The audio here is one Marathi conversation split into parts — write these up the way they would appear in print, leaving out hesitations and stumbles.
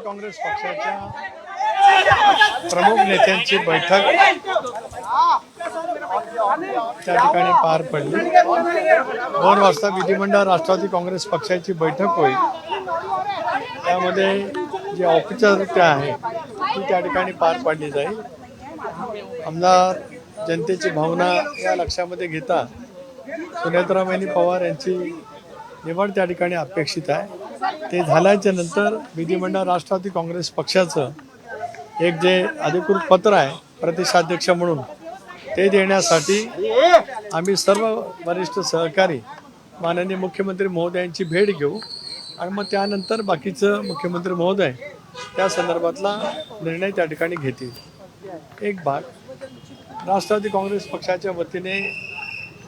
काँग्रेस पक्षाच्या प्रमुख नेत्यांची बैठक त्या ठिकाणी पार पडली। 2 वाजता विधिमंडळ राष्ट्रवादी काँग्रेस पक्षाची बैठक होईल। त्यामध्ये जी औपचारिकता आहे ती त्या ठिकाणी पार पाडली जाईल। आमदार जनतेची भावना या लक्षामध्ये घेता सुनेत्राबाई पवार यांची निवड त्या ठिकाणी अपेक्षित आहे। ते झाल्याच्या नंतर विधिमंडळ राष्ट्रवादी काँग्रेस पक्षाचं एक जे अधिकृत पत्र आहे प्रदेशाध्यक्ष म्हणून ते देण्यासाठी आम्ही सर्व वरिष्ठ सहकारी माननीय मुख्यमंत्री महोदयांची भेट घेऊ आणि मग त्यानंतर बाकीचं मुख्यमंत्री महोदय त्या संदर्भातला निर्णय त्या ठिकाणी घेतील। एक भाग राष्ट्रवादी काँग्रेस पक्षाच्या वतीने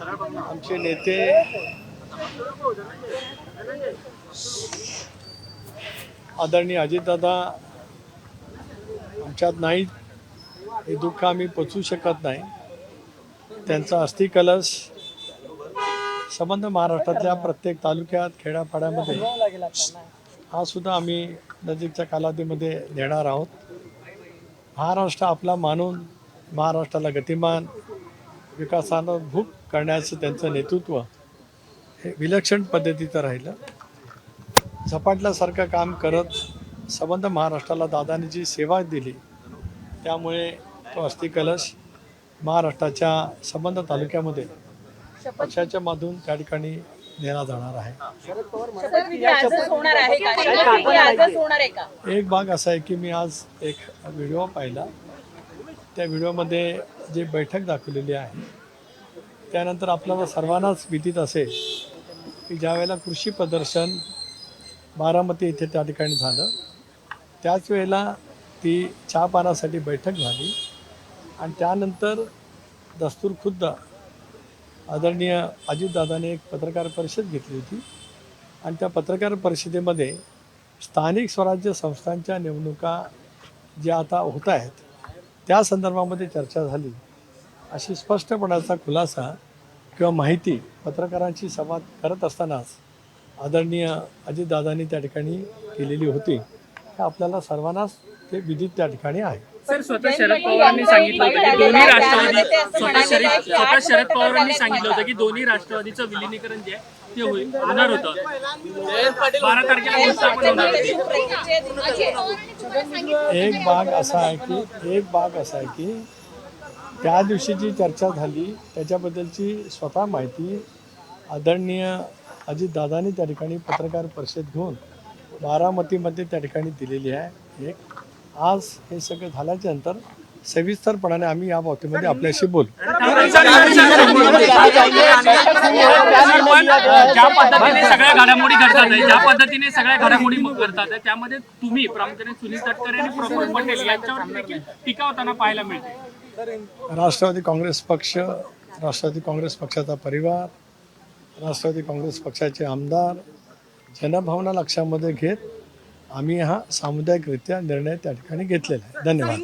आमचे नेते आदरणीय अजितदादा आमच्यात नाहीत, हे दुःख आम्ही पचवू शकत नाही। त्यांचा अस्थि कलश संबंध महाराष्ट्रातल्या प्रत्येक तालुक्यात खेड्यापाड्यामध्ये हा सुद्धा आम्ही नजीकच्या कालावधीमध्ये नेणार आहोत। महाराष्ट्र आपला मानून महाराष्ट्राला गतिमान विकासानं भूक करण्याचं त्यांचं नेतृत्व हे विलक्षण पद्धतीचं राहिलं। झपाटल्यासारखं काम करत संबंध महाराष्ट्राला दादांनी जी सेवा दिली त्यामुळे तो अस्थि कलश महाराष्ट्राच्या संबंध तालुक्यामध्ये पक्षाच्या माध्यमातून त्या ठिकाणी नेला जाणार आहे। एक भाग असा आहे की मी आज एक व्हिडिओ पाहिला, त्या व्हिडिओमध्ये जी बैठक दाखवलेली आहे त्यानंतर आपल्याला सर्वांनाच विदित असेल की ज्यावेळेला कृषी प्रदर्शन बारामती येथे त्या ठिकाणी झालं त्याच वेळेला ती चहापानासाठी बैठक झाली आणि त्यानंतर दस्तूरखुद्द आदरणीय अजितदादाने एक पत्रकार परिषद घेतली होती आणि त्या पत्रकार परिषदेमध्ये स्थानिक स्वराज्य संस्थांच्या निवडणुका ज्या आता होत आहेत त्या संदर्भामध्ये चर्चा झाली अशी स्पष्टपणाचा खुलासा किंवा माहिती पत्रकारांशी संवाद करत असतानाच आदरणीय अजितदादांनी त्या ठिकाणी केलेली होती। हे आपल्याला सर्वांनाच ते विदित त्या ठिकाणी आहे। सर स्वतः शरद पवारांनी सांगितलं होतं की दोन्ही राष्ट्रवादी स्वतः शरद पवारांनी सांगितलं होतं की दोन्ही राष्ट्रवादीचं विलीनीकरण जे आहे ते होणार होतं। 12 तारखेला घोषणा होणार होती। एक भाग असा आहे की त्या दिवशी जी चर्चा झाली त्याच्याबद्दलची स्वतः माहिती आदरणीय अजितदादांनी त्या ठिकाणी पत्रकार परिषद घेऊन बारामतीमध्ये त्या ठिकाणी दिलेली आहे। एक आज हे सगळं झाल्याच्या नंतर सविस्तरपणाने आम्ही या बाबतीमध्ये आपल्याशी बोलू। ज्या पद्धतीने सगळ्या घडामोडी घडतात त्यामध्ये तुम्ही प्रामुख्याने सुनील तटकरे आणि प्रफुल्ल पटेल यांच्यावर देखील टीका होताना पाहायला मिळते। राष्ट्रवादी काँग्रेस पक्ष, राष्ट्रवादी काँग्रेस पक्षाचा परिवार, राष्ट्रवादी काँग्रेस पक्षाचे आमदार जनभावना लक्षामध्ये घेत आम्ही हा सामुदायिकरित्या निर्णय त्या ठिकाणी घेतलेला आहे। धन्यवाद।